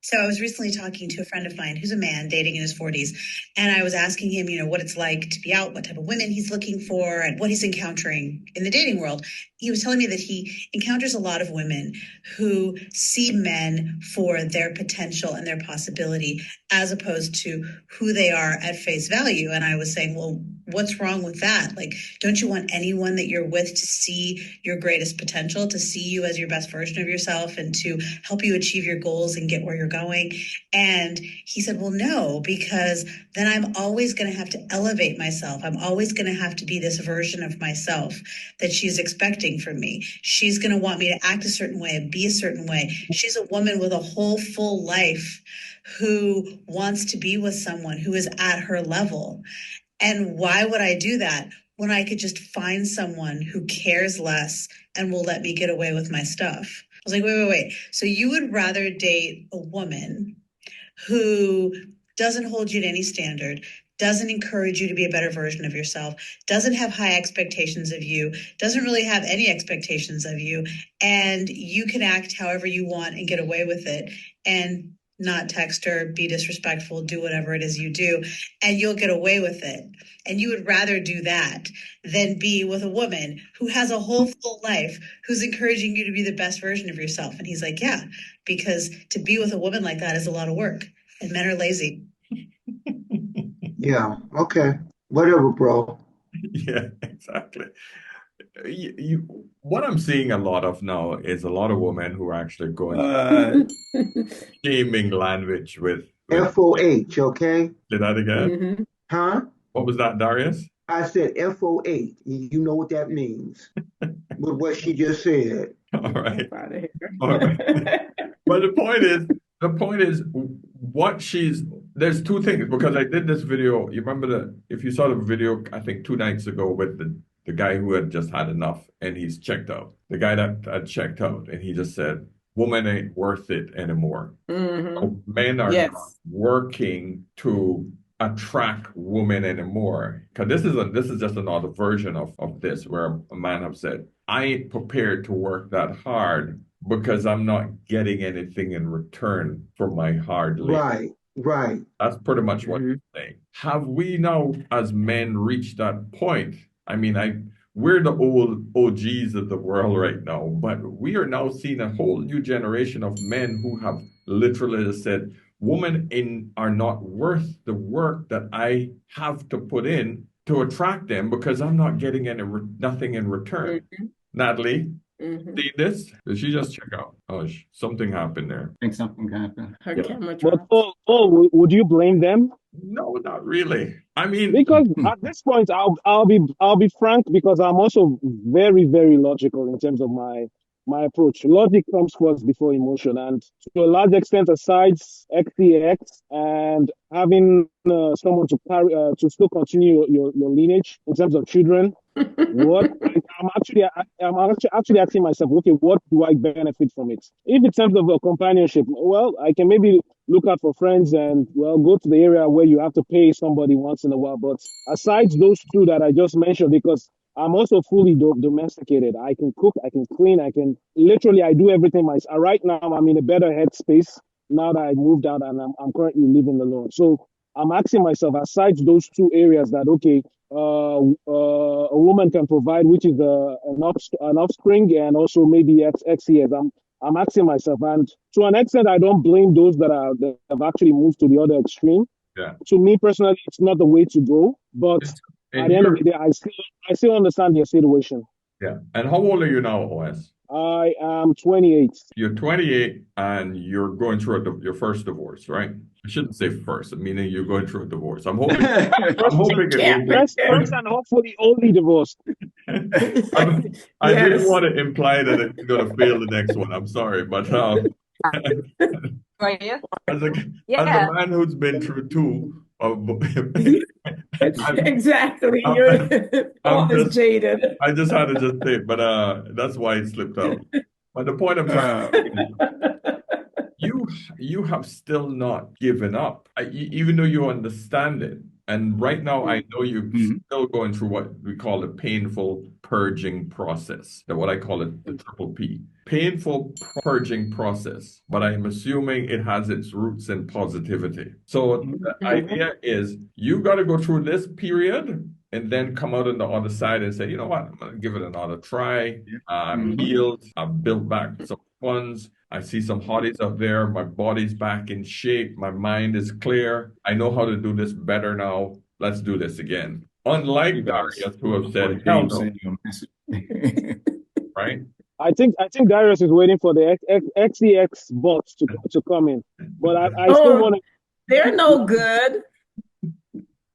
So I was recently talking to a friend of mine who's a man dating in his 40s, and I was asking him, what it's like to be out, what type of women he's looking for, and what he's encountering in the dating world. He was telling me that he encounters a lot of women who see men for their potential and their possibility as opposed to who they are at face value. And I was saying, well, what's wrong with that? Like, don't you want anyone that you're with to see your greatest potential, to see you as your best version of yourself, and to help you achieve your goals and get where you're going? And he said, well, no, because then I'm always going to have to elevate myself. I'm always going to have to be this version of myself that she's expecting from me. She's going to want me to act a certain way and be a certain way. She's a woman with a whole full life who wants to be with someone who is at her level. And why would I do that when I could just find someone who cares less and will let me get away with my stuff? I was like, wait. So you would rather date a woman who doesn't hold you to any standard, doesn't encourage you to be a better version of yourself, doesn't have high expectations of you, doesn't really have any expectations of you, and you can act however you want and get away with it and not text her, be disrespectful, do whatever it is you do, and you'll get away with it. And you would rather do that than be with a woman who has a whole full life, who's encouraging you to be the best version of yourself. And he's like, yeah, because to be with a woman like that is a lot of work, and men are lazy. Yeah, okay. Whatever, bro. Yeah, exactly. What I'm seeing a lot of now is a lot of women who are actually going shaming language with FOH, okay? Say that again? Mhm. Huh? What was that, Darius? I said FOH. You know what that means with what she just said. All right. Out of here. All right. But the point is there's two things, because I did this video. You remember if you saw the video, I think 2 nights ago, with the guy who had just had enough and he's checked out. The guy that had checked out, and he just said, woman ain't worth it anymore. So men are not working to attract women anymore. Because this is just another version of this, where a man have said, I ain't prepared to work that hard because I'm not getting anything in return for my hard labor. Right. That's pretty much what you're saying. Have we now, as men, reached that point? I mean, we're the old OGs of the world right now, but we are now seeing a whole new generation of men who have literally said, women are not worth the work that I have to put in to attract them because I'm not getting nothing in return. Natalie, see this? Did she just check out? Oh, something happened there. I think something happened. Her camera But dropped. would you blame them? No, not really. I mean, Because at this point, I'll be frank, because I'm also very, very logical in terms of my approach. Logic comes first before emotion, and to a large extent, aside XTX and having someone to carry to still continue your lineage in terms of children, what I'm actually asking myself, okay, what do I benefit from it? If in terms of a companionship, well, I can maybe look out for friends and, well, go to the area where you have to pay somebody once in a while. But aside those two that I just mentioned, because I'm also fully domesticated. I can cook, I can clean, I do everything myself. Right now, I'm in a better headspace now that I moved out and I'm currently living alone. So I'm asking myself, aside those two areas that, okay, a woman can provide, which is an offspring, and also maybe XES. I'm asking myself, and to an extent, I don't blame those that have actually moved to the other extreme. Yeah. To me personally, it's not the way to go. But at the end of the day, I still understand your situation. Yeah. And how old are you now, OS? I am 28. You're 28 and you're going through your first divorce, right? I shouldn't say first, meaning you're going through a divorce. I'm hoping it will First and hopefully only divorced. I didn't want to imply that it's going to fail the next one. I'm sorry, but as a man who's been through two, exactly. I'm just jaded. I just had to just say, but that's why it slipped out. But the point I'm trying to make, you have still not given up, even though you understand it. And right now, I know you're Mhm. still going through what we call the painful purging process, that what I call it the triple P. Painful purging process, but I'm assuming it has its roots in positivity. So the idea is you got to go through this period and then come out on the other side and say, you know what, I'm going to give it another try. I'm healed. I've built back some funds. I see some hotties out there. My body's back in shape. My mind is clear. I know how to do this better now. Let's do this again. Unlike Darius, who have said, hell no, Send you a message. right? I think Darius is waiting for the XEX bots to come in, but I still Oh, want to. they're no good.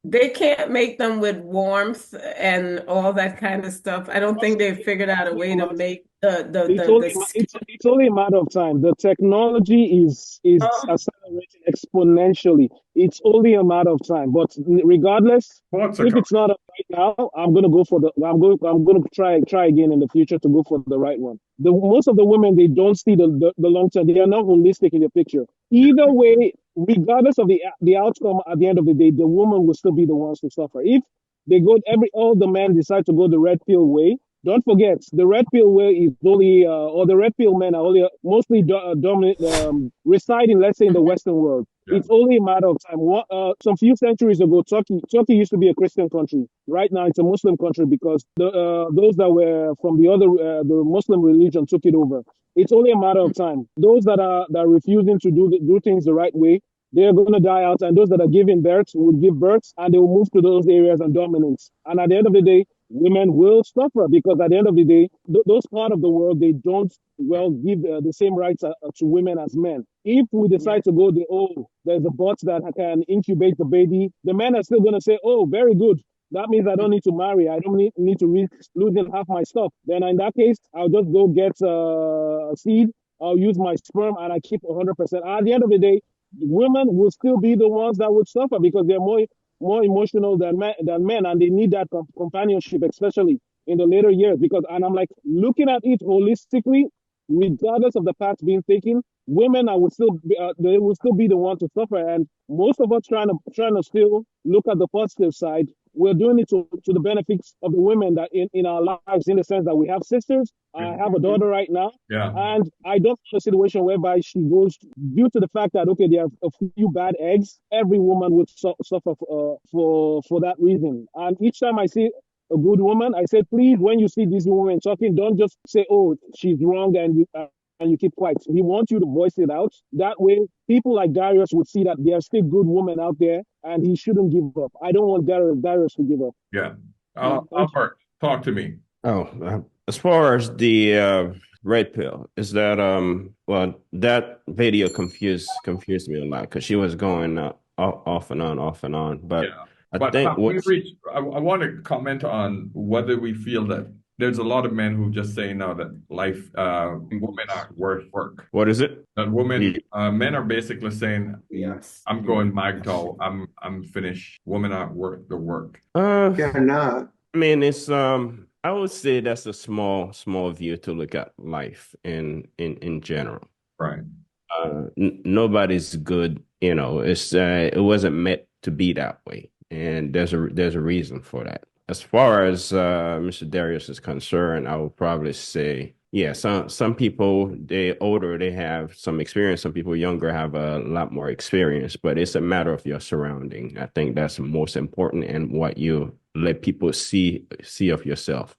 They can't make them with warmth and all that kind of stuff. I don't think they've figured out a way to make It's only a matter of time. The technology is oh, accelerating exponentially. It's only a matter of time. But regardless, What's if it's not up right now, I'm gonna try again in the future to go for the right one. Most of the women, they don't see the long term. They are not holistic in the picture. Either way, regardless of the outcome at the end of the day, the woman will still be the ones to suffer. If they go all the men decide to go the red pill way, don't forget, the red pill way is only, or the red pill men are only mostly dominant, residing, let's say, in the Western world. Yeah. It's only a matter of time. Some few centuries ago, Turkey used to be a Christian country. Right now, it's a Muslim country because those that were from the Muslim religion took it over. It's only a matter of time. Those that are refusing to do things the right way, they're going to die out, and those that are giving birth will give birth, and they will move to those areas and dominate. And at the end of the day, women will suffer because at the end of the day, those part of the world, they don't give the same rights to women as men. If we decide to go there's a bot that can incubate the baby, the men are still going to say, oh, very good. That means I don't need to marry. I don't need to risk losing half my stuff. Then in that case, I'll just go get a seed. I'll use my sperm and I keep 100%. At the end of the day, women will still be the ones that would suffer because they're more emotional than men, and they need that companionship, especially in the later years. And I'm like looking at it holistically, regardless of the path being taken, women they will still be the ones to suffer. And most of us trying to still look at the positive side. We're doing it to the benefits of the women that in our lives, in the sense that we have sisters. I have a daughter right now. Yeah. And I don't have a situation whereby she goes, due to the fact that, okay, there are a few bad eggs, every woman would suffer for that reason. And each time I see a good woman, I say, please, when you see this woman talking, don't just say, oh, she's wrong, and you keep quiet. We want you to voice it out. That way, people like Darius would see that there are still good women out there, and he shouldn't give up. I don't want Darius to give up. Yeah. Albert, talk to me. As far as the red pill, is that well, that video confused me a lot because she was going off and on. But Yeah. I But think I want to comment on whether we feel that there's a lot of men who just say now that women aren't worth work. What is it? That men are basically saying, yes. I'm going Magdal, I'm finished. Women aren't worth the work. They're not. I mean, it's I would say that's a small view to look at life in general. Right. Nobody's good, it's it wasn't meant to be that way, and there's a reason for that. As far as Mr. Darius is concerned, I would probably say, yeah, some people, they older, they have some experience. Some people younger have a lot more experience, but it's a matter of your surrounding. I think that's most important, and what you let people see of yourself.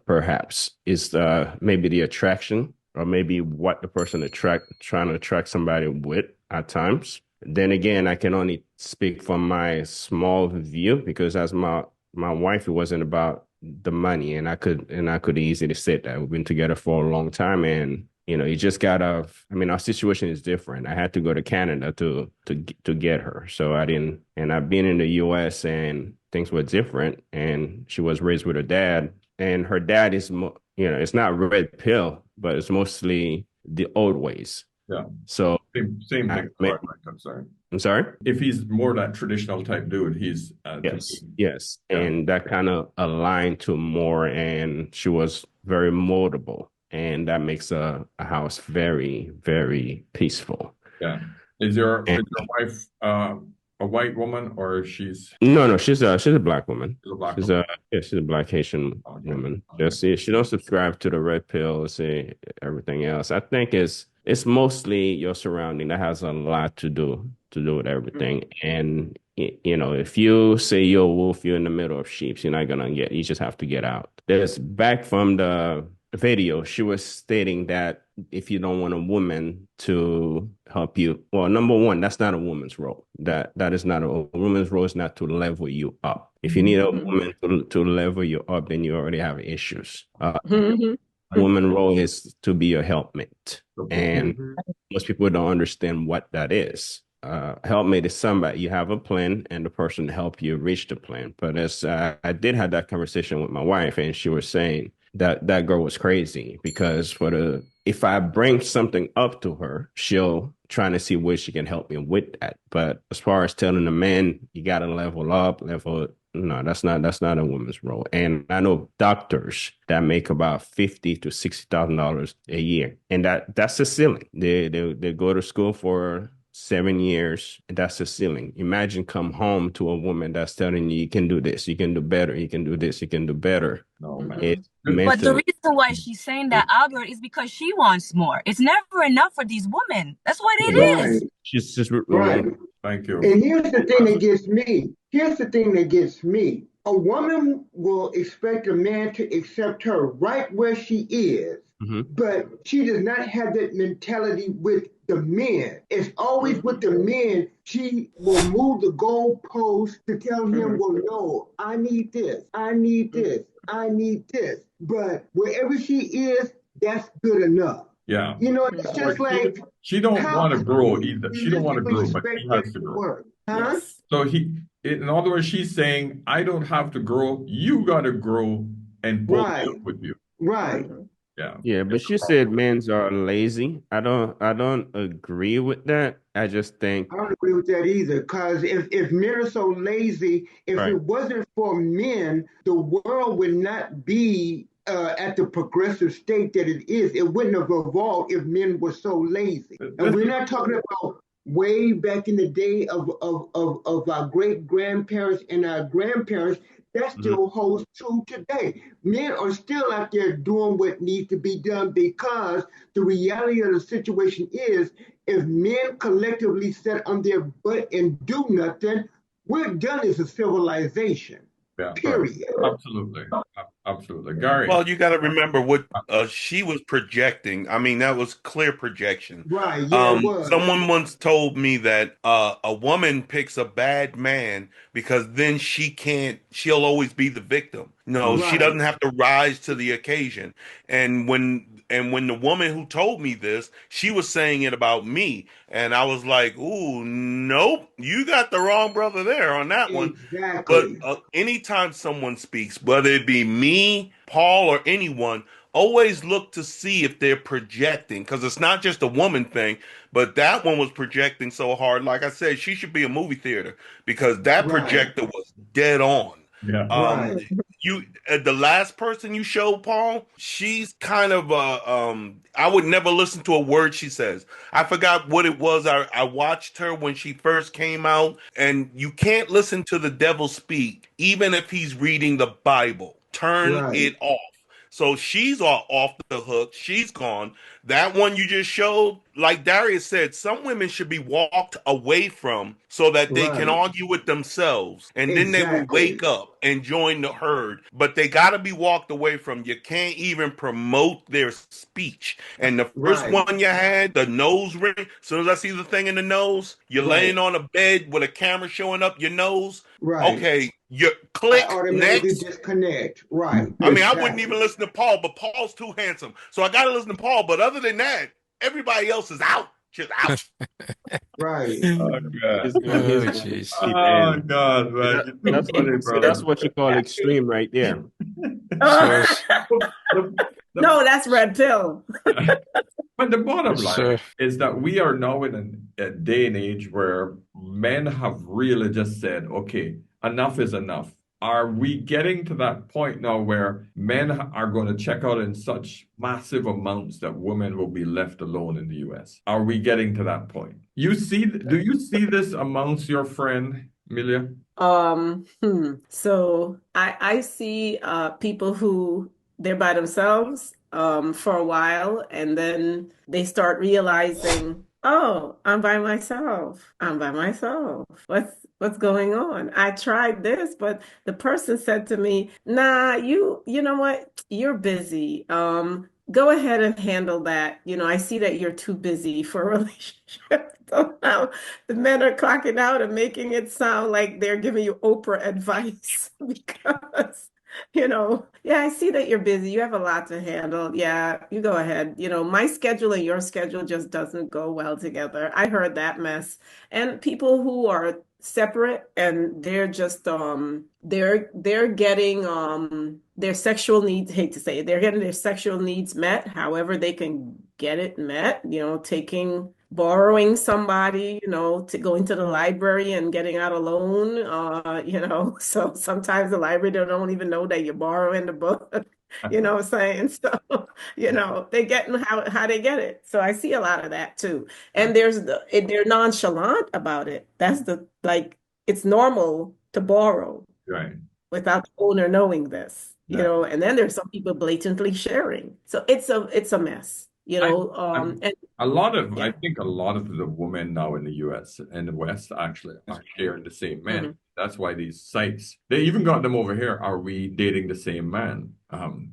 Perhaps is maybe the attraction, or maybe what the person trying to attract somebody with at times. Then again, I can only speak from my small view, because as my wife, it wasn't about the money, and I could easily say that we've been together for a long time, and you just gotta. I mean, our situation is different. I had to go to Canada to get her, so I didn't. And I've been in the U.S. and things were different, and she was raised with her dad, and her dad is, it's not red pill, but it's mostly the old ways. Yeah. So same thing as far as I'm concerned. I'm sorry? If he's more that traditional type dude, he's yes. Yeah. And that kind of aligned to more, and she was very moldable, and that makes a house very, very peaceful. Yeah. Is your wife a white woman, or she's No, she's a black woman. a black She's woman? she's a black Haitian Okay. woman. Just she don't subscribe to the red pill, say everything else. I think it's mostly your surrounding that has a lot to do with everything. And you know, if you say you're a wolf, you're in the middle of sheep, you're not gonna you just have to get out. There's back from the video, she was stating that if you don't want a woman to help you, well, number one, that's not a woman's role. That is not a woman's role is not to level you up. If you need a woman to level you up, then you already have issues. Woman's role is to be a helpmate, and most people don't understand what that is. Helpmate is somebody you have a plan and the person help you reach the plan. But as I did have that conversation with my wife, and she was saying that girl was crazy because if I bring something up to her, she'll trying to see where she can help me with that. But as far as telling a man you got to level up, no, that's not a woman's role. And I know doctors that make about $50,000 to $60,000 a year, and that's the ceiling. They go to school for 7 years, and that's the ceiling. Imagine come home to a woman that's telling you can do this, you can do better, you can do this, you can do better. No, man. But the reason why she's saying that, Albert, is because she wants more. It's never enough for these women. That's what it is. She's just Right. Thank you. And here's the thing that gets me. Here's the thing that gets me. A woman will expect a man to accept her right where she is, but she does not have that mentality with the men. It's always with the men. She will move the goalpost to tell him, well, no, I need this, I need this, I need this. But wherever she is, that's good enough. Yeah. You know, it's just like she don't want to grow either. She don't want to grow, but she has to grow. Huh? So in other words, she's saying, I don't have to grow. You got to grow and pull me up with you. Right. Yeah, but she said men's are lazy. I don't agree with that. I just think I don't agree with that either. Because if men are so lazy, if it wasn't for men, the world would not be at the progressive state that it is. It wouldn't have evolved if men were so lazy. And we're not talking about way back in the day of our great grandparents and our grandparents. That still holds true today. Men are still out there doing what needs to be done because the reality of the situation is if men collectively sit on their butt and do nothing, we're done as a civilization. Yeah, period. Absolutely. Absolutely. Gary. Well, you got to remember what she was projecting. I mean, that was clear projection. Right. Yeah, it was. Someone once told me that a woman picks a bad man because then she'll always be the victim. No, she doesn't have to rise to the occasion. And when the woman who told me this, she was saying it about me. And I was like, ooh, nope, you got the wrong brother there on that one. Exactly. But anytime someone speaks, whether it be me, Paul, or anyone, always look to see if they're projecting, because it's not just a woman thing, but that one was projecting so hard. Like I said, she should be a movie theater because that projector was dead on. Yeah. The last person you showed, Paul, she's kind of I would never listen to a word she says. I forgot what it was. I watched her when she first came out, and you can't listen to the devil speak, even if he's reading the Bible. Turn it off. So she's all off the hook. She's gone. That one you just showed, like Darius said, some women should be walked away from so that they can argue with themselves. And then they will wake up and join the herd. But they got to be walked away from. You can't even promote their speech. And the first one you had, the nose ring, as soon as I see the thing in the nose, you're laying on a bed with a camera showing up your nose. Okay, you click next. Disconnect. Right. I mean, I wouldn't even listen to Paul, but Paul's too handsome. So I got to listen to Paul. But other than that, everybody else is out. Just out. Right. Oh, God. Oh, God, man. That's what you call extreme right there. No, that's red pill. But the bottom line is that we are now in a day and age where men have really just said, okay, enough is enough. Are we getting to that point now where men are going to check out in such massive amounts that women will be left alone in the U.S.? Are we getting to that point? Do you see this amongst your friend, Amelia? So I see people who they're by themselves for a while and then they start realizing, oh, I'm by myself. I'm by myself. What's going on? I tried this, but the person said to me, nah, you know what? You're busy. Go ahead and handle that. I see that you're too busy for a relationship. So now the men are clocking out and making it sound like they're giving you Oprah advice because, yeah, I see that you're busy. You have a lot to handle. Yeah, you go ahead. My schedule and your schedule just doesn't go well together. I heard that mess. And people who are separate and they're just they're getting their sexual needs, hate to say it, they're getting their sexual needs met however they can get it met, borrowing somebody, to going to the library and getting out a loan, so sometimes the library they don't even know that you're borrowing the book, what I'm saying? So, they getting how they get it. So I see a lot of that too. And they're nonchalant about it. That's like, it's normal to borrow Right. without the owner knowing this, Yeah. and then there's some people blatantly sharing. So it's a mess, and I yeah. think a lot of the women now in the US and the West actually are sharing the same men. Mhm. That's why these sites, they even got them over here. Are we dating the same man?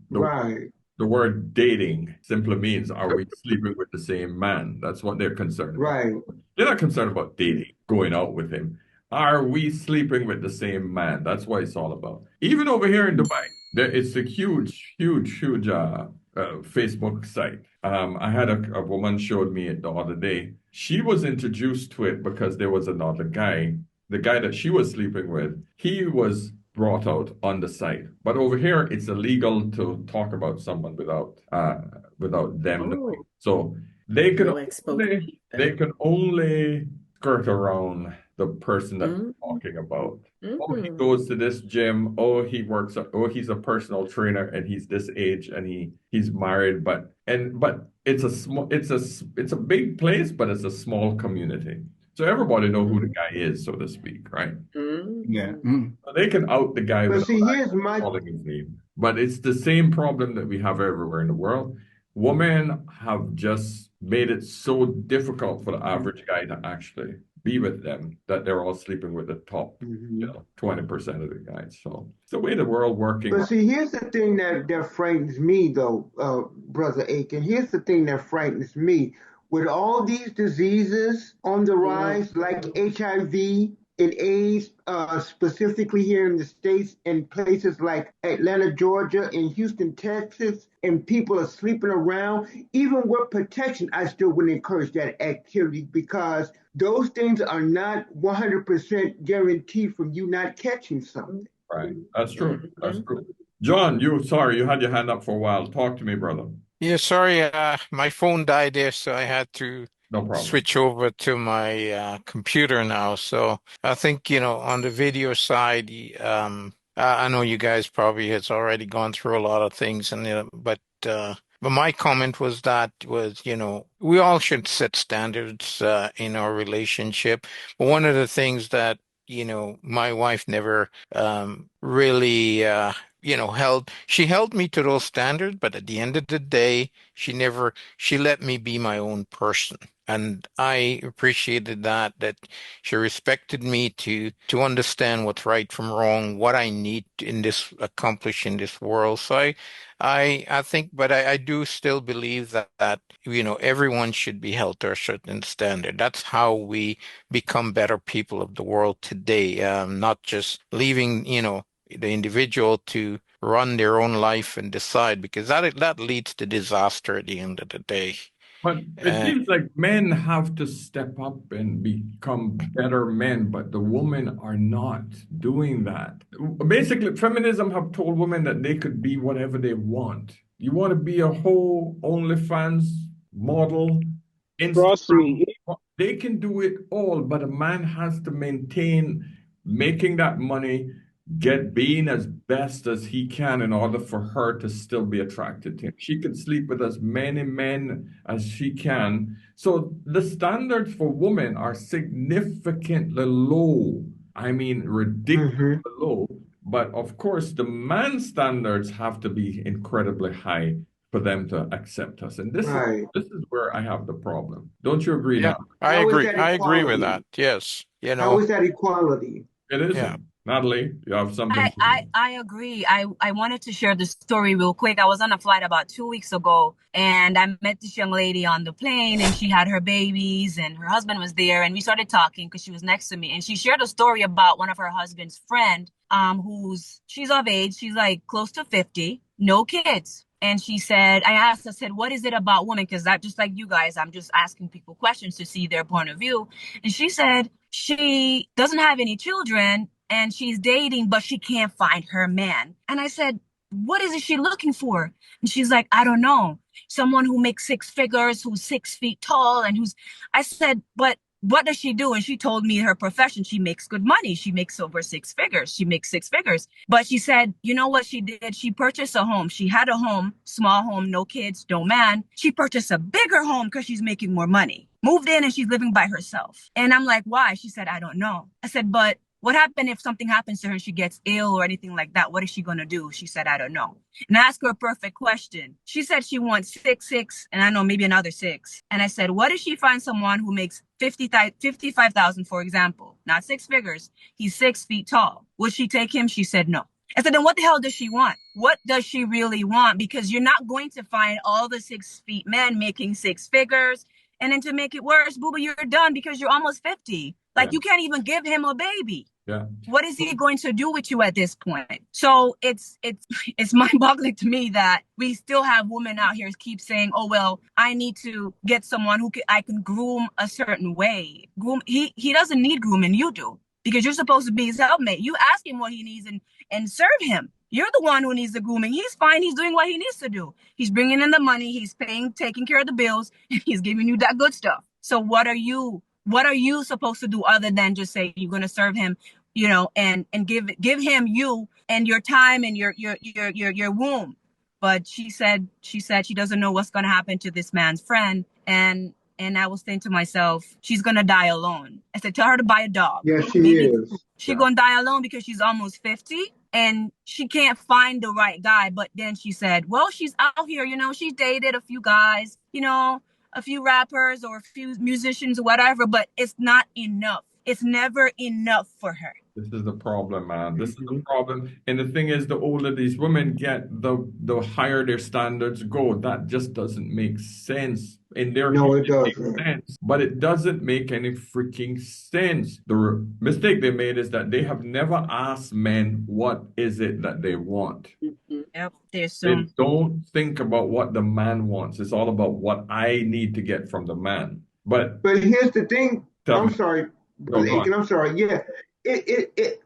Right. The word dating simply means, are we sleeping with the same man? That's what they're concerned about. Right. They're not concerned about dating, going out with him. Are we sleeping with the same man? That's what it's all about. Even over here in Dubai, it's a huge, huge, huge Facebook site. I had a woman showed me it the other day. She was introduced to it because there was another guy. The guy that she was sleeping with, he was brought out on the site. But over here, it's illegal to talk about someone without them knowing. Oh, So they can no exposure. they can only skirt around the person that Mm, they're talking about. Oh, he mm, goes to this gym. Oh, he's a personal trainer and he's this age and he's married, but it's a it's a big place, but it's a small community. So everybody know who the mm, guy is, so to speak, right? Yeah. mm. So they can out the guy But without see, here's actually my calling his name. But it's the same problem that we have everywhere in the world. Women have just made it so difficult for the average guy to actually be with them that they're all sleeping with the top, Mhm. 20% of the guys. So it's the way the world working. But see, here's the thing that frightens me, though, Brother Aiken. Here's the thing that frightens me. With all these diseases on the Mm. rise, like HIV and AIDS, specifically here in the States, and places like Atlanta, Georgia, and Houston, Texas, and people are sleeping around, even with protection, I still wouldn't encourage that activity because those things are not 100% guaranteed from you not catching something. Right. That's true. That's Mhm. true. John, you had your hand up for a while. Talk to me, brother. Yeah, sorry, my phone died there, so I had to No problem. switch over to my computer now. So I think, on the video side, I know you guys probably has already gone through a lot of things, and but my comment was, we all should set standards in our relationship. But one of the things that my wife never really she held me to those standards, but at the end of the day, she let me be my own person. And I appreciated that she respected me to understand what's right from wrong, what I need in this accomplish in this world. So I think, but I do still believe that everyone should be held to a certain standard. That's how we become better people of the world today. Not just leaving the individual to run their own life and decide, because that leads to disaster at the end of the day. But it Uh, seems like men have to step up and become better men, but the women are not doing that. Basically, feminism have told women that they could be whatever they want. You want to be a whole OnlyFans model, Trust Instagram, me. they can do it all, but a man has to maintain making that money, being as best as he can in order for her to still be attracted to him. She can sleep with as many men as she can. So the standards for women are significantly low. I mean, ridiculously low. But of course, the man standards have to be incredibly high for them to accept us. And this is where I have the problem. Don't you agree Yeah, now? I How is agree. that I agree with equality? that. Yes. You How know, is that equality? It isn't. yeah. Natalie, you have something to say. I agree. I wanted to share the story real quick. I was on a flight about 2 weeks ago and I met this young lady on the plane and she had her babies and her husband was there and we started talking because she was next to me and she shared a story about one of her husband's friend, she's of age, she's like close to 50, no kids. And she said, I said, what is it about women? Because that just like you guys, I'm just asking people questions to see their point of view. And she said she doesn't have any children and she's dating, but she can't find her man. And I said, what is it she looking for? And she's like, I don't know. Someone who makes six figures, who's 6 feet tall, and I said, but what does she do? And she told me her profession. She makes good money. She makes over six figures. She makes six figures. But she said, you know what she did? She purchased a home. She had a home, small home, no kids, no man. She purchased a bigger home because she's making more money. Moved in and she's living by herself. And I'm like, why? She said, I don't know. I said, but what happened if something happens to her, she gets ill or anything like that? What is she going to do? She said, I don't know. And I asked her a perfect question. She said she wants 6, and I know maybe another 6. And I said, what if she finds someone who makes 55,000, for example, not six figures? He's 6 feet tall. Would she take him? She said, no. I said, then what the hell does she want? What does she really want? Because you're not going to find all the 6 feet men making six figures. And then to make it worse, booba, you're done because you're almost 50. Like you can't even give him a baby. Yeah. What is he going to do with you at this point? So it's mind-boggling to me that we still have women out here keep saying, "Oh well, I need to get someone who I can groom a certain way." He doesn't need grooming, you do, because you're supposed to be his helpmate. You ask him what he needs and serve him. You're the one who needs the grooming. He's fine. He's doing what he needs to do. He's bringing in the money. He's paying, taking care of the bills. And he's giving you that good stuff. So what are you supposed to do other than just say you're going to serve him, and give him you and your time and your womb? But she said she doesn't know what's going to happen to this man's friend. And I was saying to myself, she's going to die alone. I said, tell her to buy a dog. Yes, she is. She's going to die alone because she's almost 50 and she can't find the right guy. But then she said, well, she's out here, she's dated a few guys, a few rappers or a few musicians or whatever, but it's not enough. It's never enough for her. This is the problem, man. This is the problem. And the thing is, the older these women get, the higher their standards go. That just doesn't make sense. In their No, case, it doesn't. makes sense, but it doesn't make any freaking sense. The mistake they made is that they have never asked men what is it that they want. Yep, they don't think about what the man wants. It's all about what I need to get from the man. But here's the thing. I'm sorry, Aiken, I'm sorry. Yeah,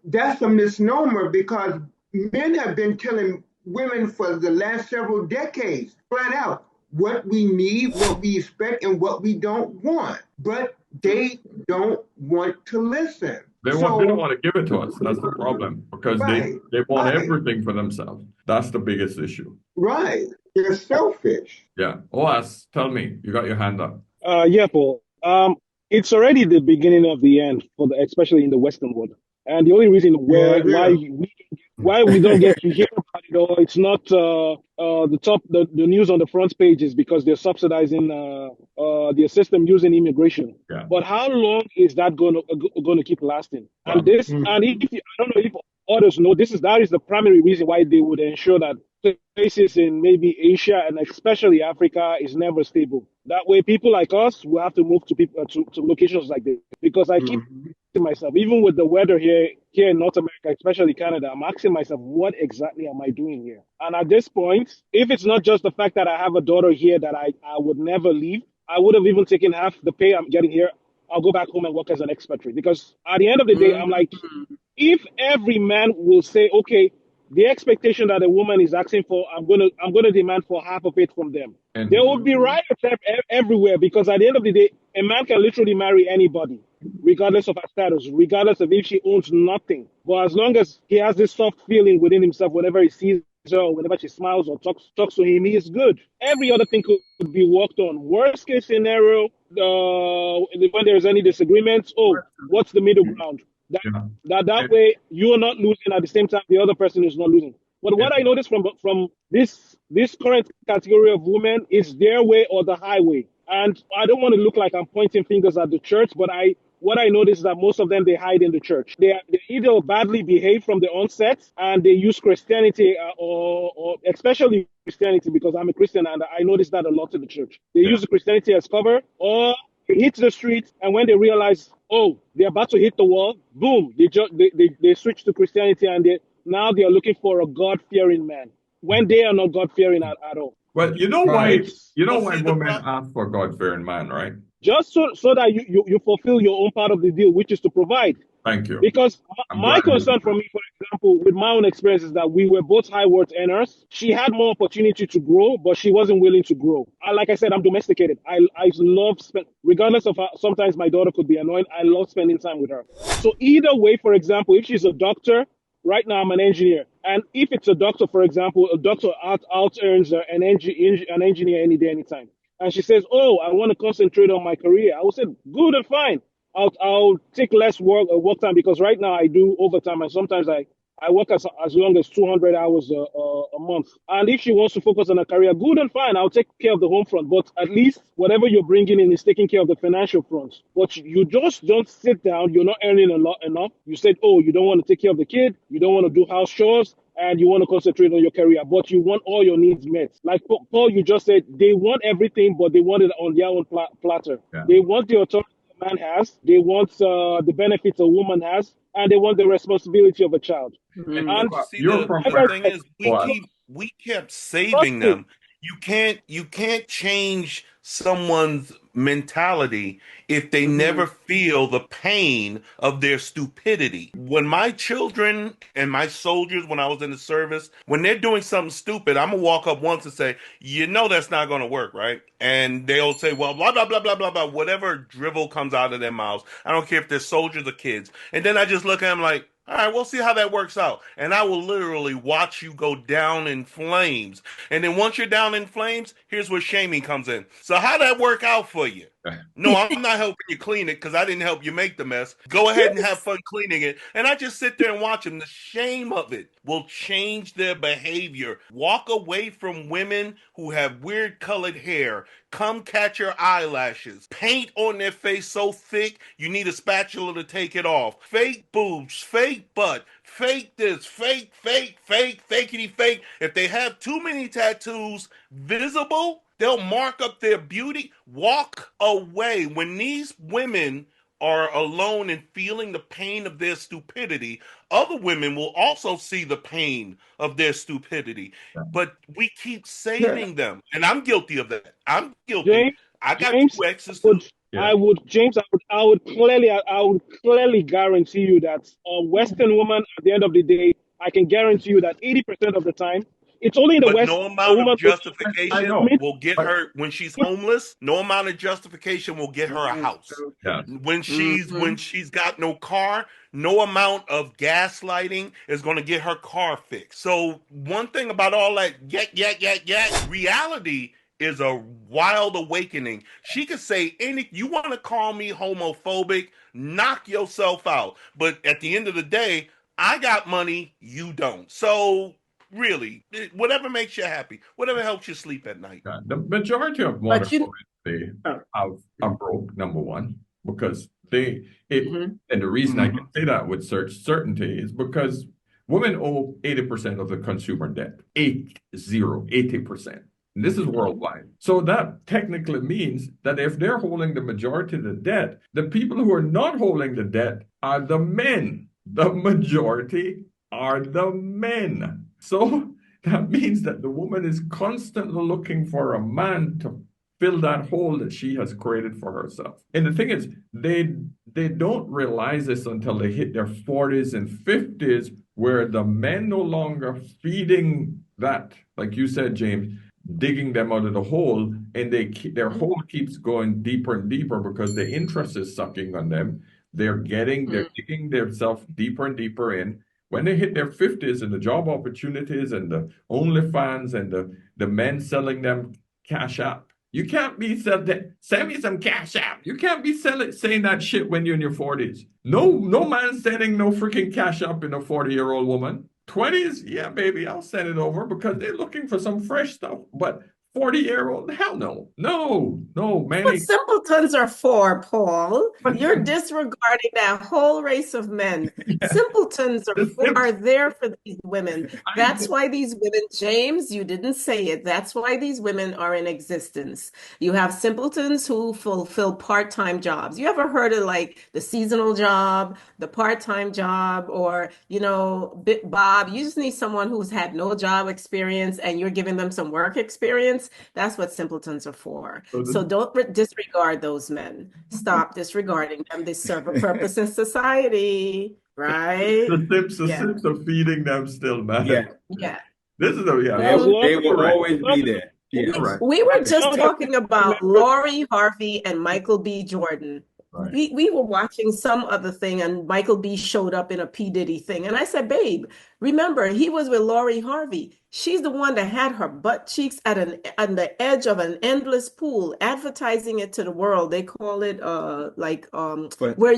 that's a misnomer because men have been telling women for the last several decades, flat out, what we need, what we expect, and what we don't want. But they don't want to listen. They don't want to give it to us. That's the problem. Because they want everything for themselves. That's the biggest issue. Right. They're selfish. Yeah. OAS, tell me. You got your hand up. Yeah, Paul. It's already the beginning of the end especially in the Western world. And the only reason why we don't get to hear about it all, it's not the news on the front page is because they're subsidizing their system using immigration. Yeah. But how long is that going to keep lasting? And I don't know if others know that is the primary reason why they would ensure that places in maybe Asia and especially Africa is never stable. That way, people like us will have to move to locations like this. Because I keep asking myself, even with the weather here in North America, especially Canada, I'm asking myself, what exactly am I doing here? And at this point, if it's not just the fact that I have a daughter here that I would never leave, I would have even taken half the pay I'm getting here. I'll go back home and work as an expatriate. Because at the end of the day, I'm like, if every man will say, okay, the expectation that a woman is asking for, I'm gonna demand for half of it from them. There will be riots everywhere because at the end of the day, a man can literally marry anybody. regardless of her status, regardless of if she owns nothing. But as long as he has this soft feeling within himself, whenever he sees her, or whenever she smiles or talks to him, he is good. Every other thing could be worked on. Worst case scenario, when there's any disagreements, what's the middle ground? That way you're not losing at the same time the other person is not losing. But what I noticed from this current category of women is their way or the highway. And I don't want to look like I'm pointing fingers at the church, but what I noticed is that most of them, they hide in the church. They either badly behave from the onset and they use Christianity or especially Christianity, because I'm a Christian and I noticed that a lot in the church. They use Christianity as cover, or they hit the street, and when they realize, they're about to hit the wall, boom, they switch to Christianity, and now they are looking for a God-fearing man when they are not God-fearing at all. Well, you know why women ask for God-fearing man, right? Just so that you fulfill your own part of the deal, which is to provide. Thank you. Because my concern for me, for example, with my own experience, is that we were both high worth earners. She had more opportunity to grow, but she wasn't willing to grow. Like I said, I'm domesticated. I love regardless of how sometimes my daughter could be annoying, I love spending time with her. So either way, for example, if she's a doctor, right now I'm an engineer. And if it's a doctor, for example, a doctor out earns an engineer any day, anytime. And she says, I want to concentrate on my career. I will say, good and fine. I'll take less work time, because right now I do overtime, and sometimes I work as long as 200 hours a month. And if she wants to focus on her career, good and fine. I'll take care of the home front, but at least whatever you're bringing in is taking care of the financial front. But you just don't sit down. You're not earning enough. You said, you don't want to take care of the kid. You don't want to do house chores. And you want to concentrate on your career, but you want all your needs met. Like Paul, you just said, they want everything, but they want it on their own platter. Yeah. They want the authority a man has, they want the benefits a woman has, and they want the responsibility of a child. Mm-hmm. And the thing is, we kept saving them. You can't change someone's mentality if they never feel the pain of their stupidity. When my children and my soldiers, when I was in the service, when they're doing something stupid, I'm gonna walk up once and say, that's not gonna work, right? And they'll say, well, blah, blah, blah, blah, blah, blah, whatever drivel comes out of their mouths. I don't care if they're soldiers or kids. And then I just look at them like, all right, we'll see how that works out. And I will literally watch you go down in flames. And then once you're down in flames, here's where shaming comes in. So how'd that work out for you? No, I'm not helping you clean it because I didn't help you make the mess. Go ahead and have fun cleaning it. And I just sit there and watch them. The shame of it will change their behavior. Walk away from women who have weird colored hair. Come catch your eyelashes. Paint on their face so thick you need a spatula to take it off. Fake boobs, fake butt, fake this, fakey fake. If they have too many tattoos visible, they'll mark up their beauty. Walk away. When these women are alone and feeling the pain of their stupidity, other women will also see the pain of their stupidity. But we keep saving them. And I'm guilty of that. I'm guilty. James, I got James, two exes too. I would clearly guarantee you that a Western woman, at the end of the day, I can guarantee you that 80% of the time, it's only in the West. No amount of justification will get her when she's homeless. No amount of justification will get her a house. Yeah. When she's got no car, no amount of gaslighting is going to get her car fixed. So one thing about all that, reality is a wild awakening. She could say you want to call me homophobic, knock yourself out. But at the end of the day, I got money, you don't. So really, whatever makes you happy, whatever helps you sleep at night. The majority of modern women are broke, number one, because and the reason I can say that with certainty is because women owe 80% of the consumer debt. 80%. And this is worldwide. So that technically means that if they're holding the majority of the debt, the people who are not holding the debt are the men. The majority are the men. So that means that the woman is constantly looking for a man to fill that hole that she has created for herself. And the thing is, they don't realize this until they hit their 40s and 50s, where the men no longer feeding that, like you said, James, digging them out of the hole, and their hole keeps going deeper and deeper because the interest is sucking on them. they're digging themselves deeper and deeper in. When they hit their 50s and the job opportunities and the OnlyFans and the men selling them Cash App. You can't be send me some Cash App. You can't be saying that shit when you're in your 40s. No man sending no freaking Cash App in a 40-year-old woman. 20s, yeah, baby, I'll send it over because they're looking for some fresh stuff. But 40-year-old, hell no. No, man. What simpletons are for, Paul? You're disregarding that whole race of men. Simpletons are there for these women. That's why these women, James, you didn't say it. That's why these women are in existence. You have simpletons who fulfill part-time jobs. You ever heard of like the seasonal job, the part-time job, or, Bob, you just need someone who's had no job experience and you're giving them some work experience. That's what simpletons are for. So don't disregard those men. Stop disregarding them. They serve a purpose in society, right? The Sims are feeding them still, man. Yeah. This is they will always be there. Yeah. Right. We were just talking about Lori Harvey and Michael B. Jordan. Right. We were watching some other thing and Michael B showed up in a P. Diddy thing. And I said, babe, remember, he was with Lori Harvey. She's the one that had her butt cheeks on the edge of an endless pool, advertising it to the world. They call it where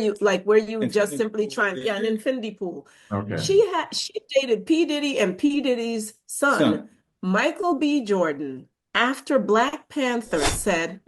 you just simply try an infinity pool. Okay. She dated P. Diddy and P. Diddy's son. Michael B. Jordan, after Black Panther, said,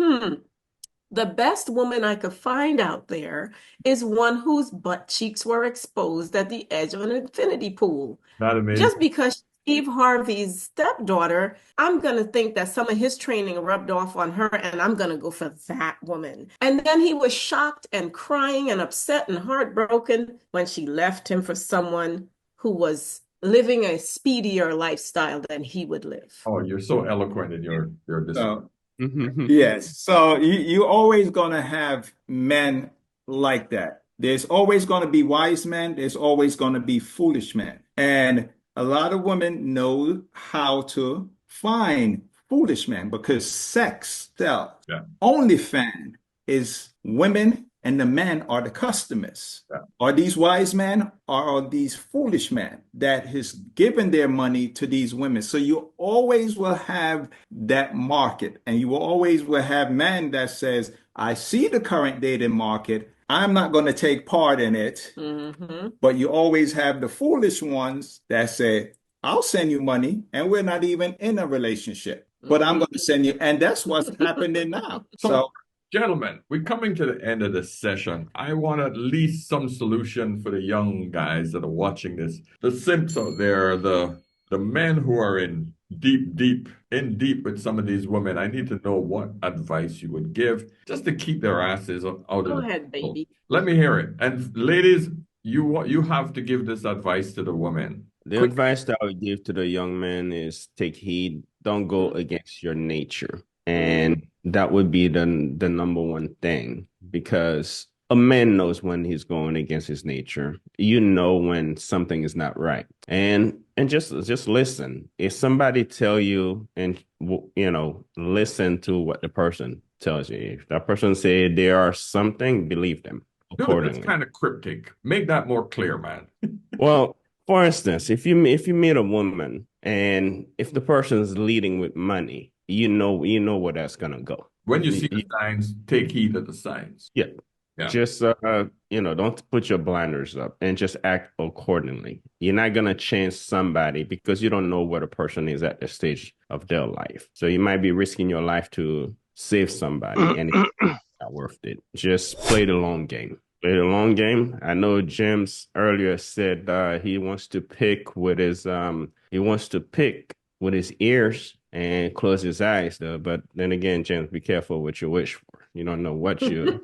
the best woman I could find out there is one whose butt cheeks were exposed at the edge of an infinity pool. Not amazing. Just because she's Steve Harvey's stepdaughter, I'm going to think that some of his training rubbed off on her, and I'm going to go for that woman. And then he was shocked and crying and upset and heartbroken when she left him for someone who was living a speedier lifestyle than he would live. Oh, you're so eloquent in your decision. Yes. So you're always going to have men like that. There's always going to be wise men. There's always going to be foolish men. And a lot of women know how to find foolish men because sex sells. Yeah. OnlyFans is women and the men are the customers. Yeah. Are these wise men or are these foolish men that has given their money to these women? So you always will have that market, and you will always will have men that says, I see the current dating market. I'm not going to take part in it. Mm-hmm. But you always have the foolish ones that say, I'll send you money and we're not even in a relationship, but I'm going to send you. And that's what's happening now. So gentlemen, we're coming to the end of this session. I want at least some solution for the young guys that are watching this. The simps out there, the men who are in deep with some of these women. I need to know what advice you would give just to keep their asses out of Go ahead, baby. Let me hear it. And ladies, you have to give this advice to the women. The advice that I would give to the young men is take heed. Don't go against your nature. And that would be the number one thing, because a man knows when he's going against his nature. You know when something is not right. And just listen. If somebody tell you, and listen to what the person tells you. If that person say there are something, believe them accordingly. It's kind of cryptic. Make that more clear, man. Well, for instance, if you meet a woman and if the person is leading with money, you know where that's gonna go. When you see the signs, take heed of the signs. Yeah. Just don't put your blinders up and just act accordingly. You're not gonna change somebody because you don't know where the person is at the stage of their life. So you might be risking your life to save somebody, and it's not worth it. Just play the long game. Play the long game. I know James earlier said he wants to pick with his ears and close his eyes, though. But then again, James, be careful what you wish for. You don't know what you.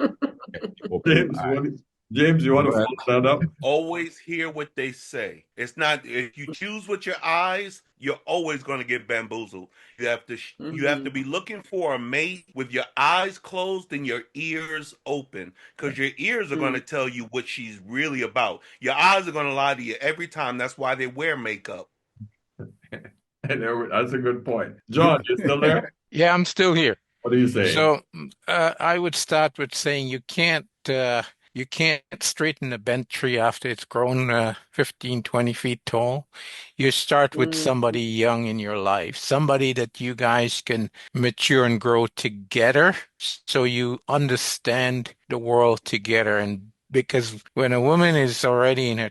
James, you want to follow that up? Always hear what they say. It's not, if you choose with your eyes, you're always going to get bamboozled. You have to be looking for a mate with your eyes closed and your ears open, because your ears are going to tell you what she's really about. Your eyes are going to lie to you every time. That's why they wear makeup. That's a good point. John, you still there? Yeah, I'm still here. What do you say? So I would start with saying you can't you can't straighten a bent tree after it's grown 15, 20 feet tall. You start with somebody young in your life, somebody that you guys can mature and grow together so you understand the world together. And because when a woman is already in her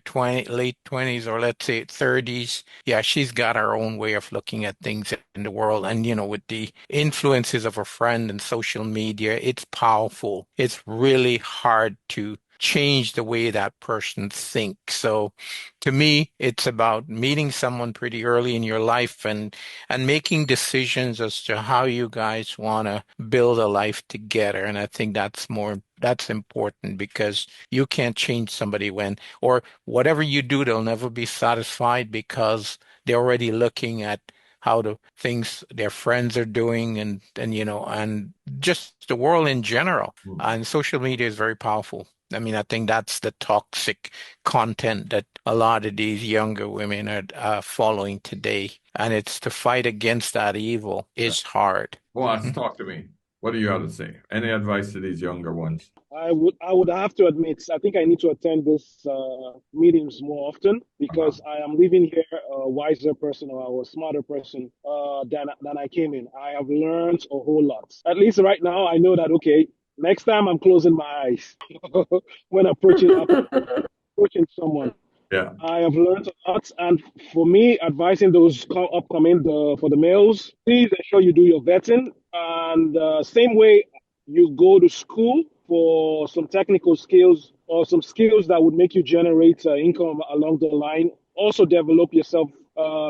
late 20s or let's say 30s, yeah, she's got her own way of looking at things in the world. And, with the influences of a friend and social media, it's powerful. It's really hard to change the way that person thinks. So to me, it's about meeting someone pretty early in your life and making decisions as to how you guys want to build a life together. And I think that's important because you can't change somebody or whatever you do, they'll never be satisfied because they're already looking at how the things their friends are doing and just the world in general. And social media is very powerful. I mean, I think that's the toxic content that a lot of these younger women are following today. And it's to fight against that evil is hard. Well, talk to me. What do you have to say? Any advice to these younger ones? I would have to admit, I think I need to attend these meetings more often because I am leaving here a wiser person or a smarter person than I came in. I have learned a whole lot. At least right now, I know that, okay, next time I'm closing my eyes when approaching someone. Yeah. I have learned a lot, and for me, advising those upcoming for the males, please ensure you do your vetting. And same way you go to school for some technical skills or some skills that would make you generate income along the line. Also develop yourself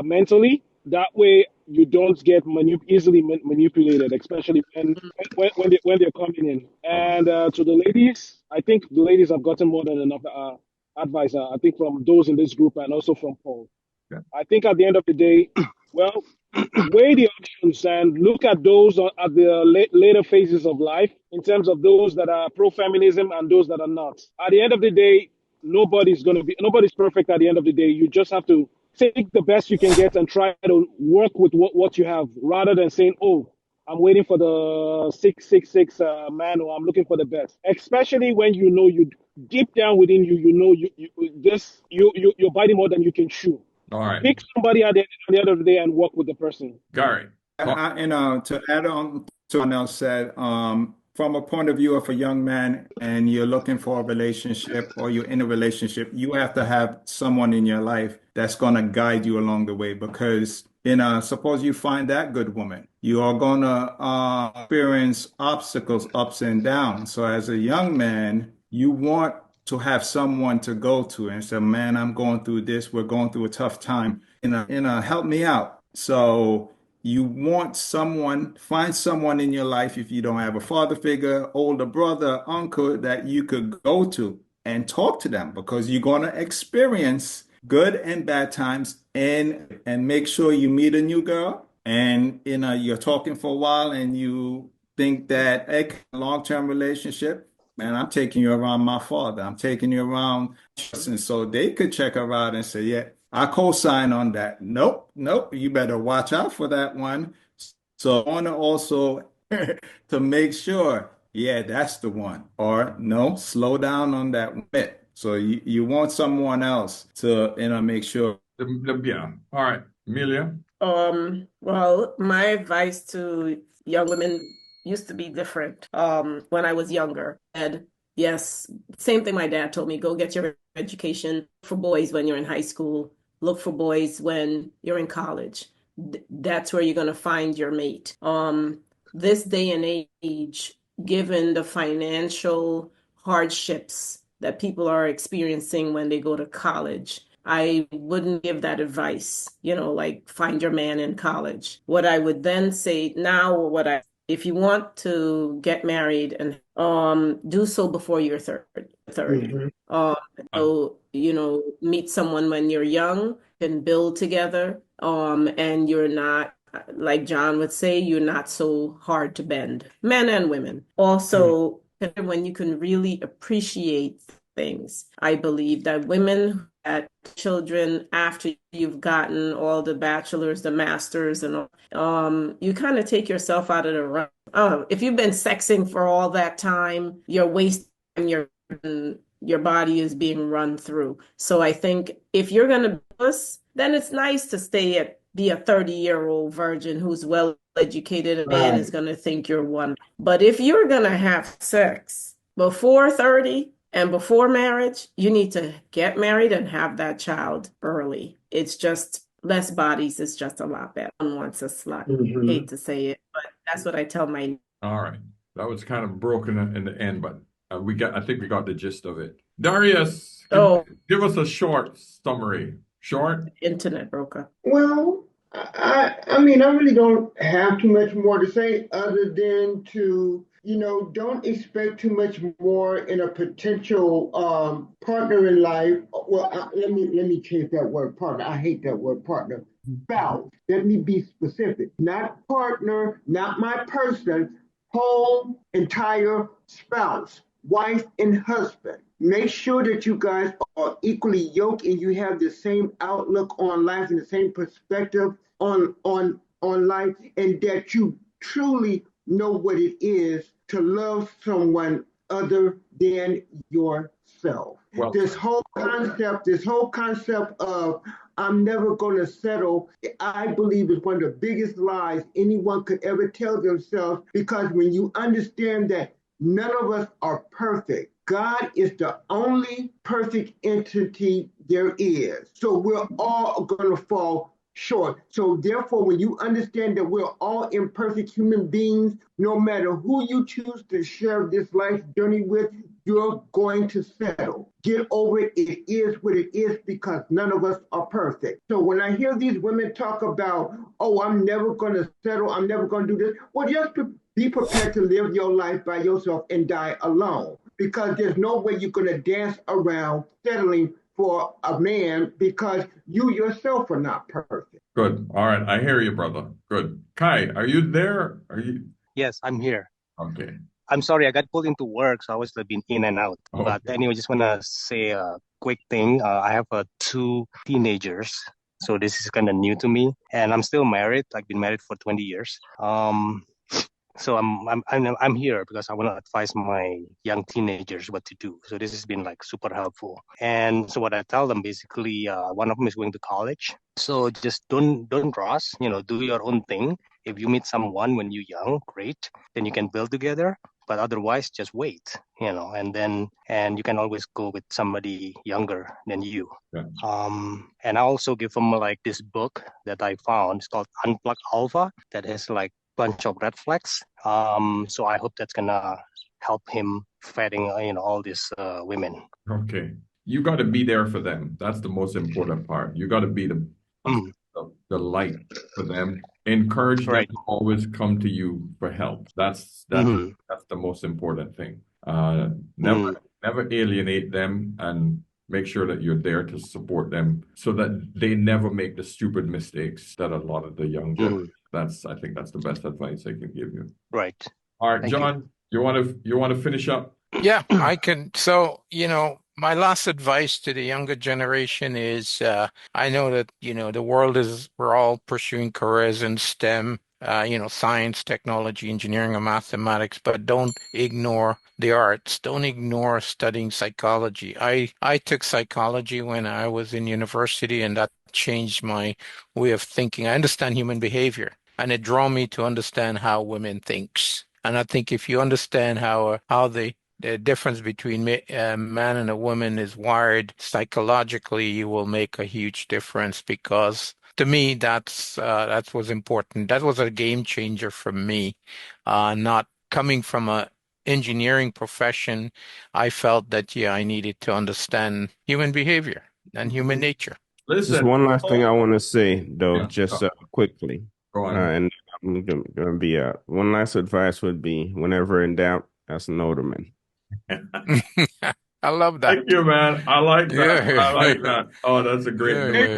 mentally. That way you don't get easily manipulated, especially when they're coming in. And to the ladies, I think the ladies have gotten more than enough advice, I think, from those in this group and also from Paul. Yeah. I think at the end of the day, well, weigh the options and look at those at the later phases of life in terms of those that are pro-feminism and those that are not. At the end of the day, nobody's perfect at the end of the day. You just have to take the best you can get and try to work with what you have rather than saying, oh, I'm waiting for the 666 man, or I'm looking for the best. Especially when you deep down within you're biting more than you can chew. All right. Pick somebody at the end of the day and work with the person. Gary. To add on to what Nell said, from a point of view of a young man and you're looking for a relationship or you're in a relationship, you have to have someone in your life that's going to guide you along the way because suppose you find that good woman, you are going to experience obstacles, ups and downs. So as a young man, you want to have someone to go to and say, man, I'm going through this. We're going through a tough time. Help me out. So you want find someone in your life if you don't have a father figure, older brother, uncle that you could go to and talk to them because you're going to experience good and bad times and make sure you meet a new girl and you're talking for a while and you think that a long-term relationship, man, I'm taking you around my father. I'm taking you around. And so they could check her out and say, yeah, I co-sign on that. Nope. You better watch out for that one. So I want to also to make sure, yeah, that's the one. Or no, slow down on that bit. So you want someone else to make sure. Yeah. All right. Amelia. Well, my advice to young women used to be different when I was younger. And yes, same thing my dad told me, go get your education for boys when you're in high school. Look for boys when you're in college. That's where you're going to find your mate. This day and age, given the financial hardships that people are experiencing when they go to college, I wouldn't give that advice, like find your man in college. What I would then say now, if you want to get married and do so before you're 30. So, meet someone when you're young and build together. And you're not, like John would say, you're not so hard to bend, men and women. Also, when you can really appreciate things. I believe that women had children after you've gotten all the bachelors, the masters, and all, you kind of take yourself out of the run. If you've been sexing for all that time, you're wasting your your body is being run through. So I think if you're going to do this, then it's nice to be a 30-year-old virgin who's well educated. A man is going to think you're one. But if you're going to have sex before 30 and before marriage, you need to get married and have that child early. It's just less bodies is just a lot better. One wants a slut. Hate to say it, but that's what I tell my. All right. That was kind of broken in the end, but I think we got the gist of it. Darius, give us a short summary. Short? Internet broker. Well, I mean, I really don't have too much more to say other than to, don't expect too much more in a potential partner in life. Well, let me change that word partner. I hate that word partner. Spouse. Let me be specific. Not partner, not my person, whole entire spouse, wife and husband. Make sure that you guys are equally yoked and you have the same outlook on life and the same perspective on life, and that you truly know what it is to love someone other than yourself. Well, this whole concept of I'm never going to settle, I believe is one of the biggest lies anyone could ever tell themselves, because when you understand that none of us are perfect, God is the only perfect entity there is. So we're all going to fall short. So therefore, when you understand that we're all imperfect human beings, no matter who you choose to share this life journey with, you're going to settle. Get over it. It is what it is, because none of us are perfect. So when I hear these women talk about, oh, I'm never going to settle, I'm never going to do this, well, just be prepared to live your life by yourself and die alone, because there's no way you're going to dance around settling for a man, because you yourself are not perfect. Good. All right. I hear you, brother. Good. Kai, are you there? Yes, I'm here. Okay. I'm sorry, I got pulled into work, so I was been in and out. Okay. But anyway, just want to say a quick thing. I have two teenagers, so this is kind of new to me, and I'm still married. I've been married for 20 years. So I'm here because I want to advise my young teenagers what to do. So this has been like super helpful. And so what I tell them basically, one of them is going to college. So just don't rush, do your own thing. If you meet someone when you're young, great, then you can build together. But otherwise, just wait, and you can always go with somebody younger than you. Yeah. And I also give them like this book that I found. It's called Unplug Alpha, that has like bunch of red flags. So I hope that's gonna help him vetting, all these women. Okay. You got to be there for them. That's the most important part. You got to be the light for them. Encourage them to always come to you for help. That's the most important thing. Never alienate them, and make sure that you're there to support them so that they never make the stupid mistakes that a lot of the young generation. I think that's the best advice I can give you. Right. All right, John, you want to finish up? Yeah, I can. So, my last advice to the younger generation is, I know that, the world we're all pursuing careers in STEM, science, technology, engineering, and mathematics, but don't ignore the arts. Don't ignore studying psychology. I took psychology when I was in university, and that changed my way of thinking. I understand human behavior, and it drew me to understand how women thinks. And I think if you understand how the difference between a man and a woman is wired psychologically, you will make a huge difference, because to me, that was important. That was a game changer for me. Not coming from a engineering profession, I felt that, I needed to understand human behavior and human nature. Listen, just one last thing I want to say, though, quickly. Go on. And I'm going to be one last advice would be, whenever in doubt, ask an older man. I love that. Thank you, man. I like that. I like that. Oh, that's a great